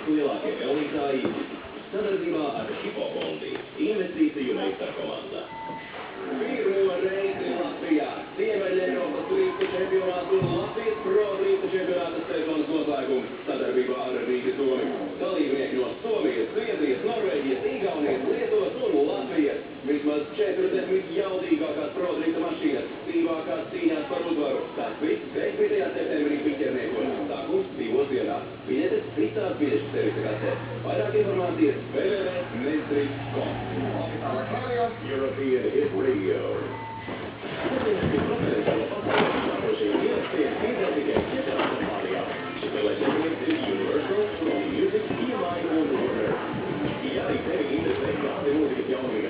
Lielākie pelnītāji sadarbībā ar Hipo fondi investīciju meistarkomanda. Pirmo reizi Latvijā Ziemeļeiropas driftu čempionāts un Latvijas Pro driftu čempionātas sezonas noslēgums sadarbībā ar Rīgas domi. Dalībnieki no Somijas, Zviedrijas, Norvēģijas, Igaunijas, Lietuvas un Latvijas. Vismaz 40 jaudīgākās Pro drifta mašīnas, dzīvākās cīņās par uzvaru. Tas viss 5. septembrī Piķerniekos. Sākums 2 dienās. Biļetes visās biļešu servisa kasēs. Vairāk informācijas www.mensdrift.com. Oficiālā radio European Hit Radio. Universal Sony Music EMI un Warner. Ja arī tevi interesē kādi mūzikas jaunumi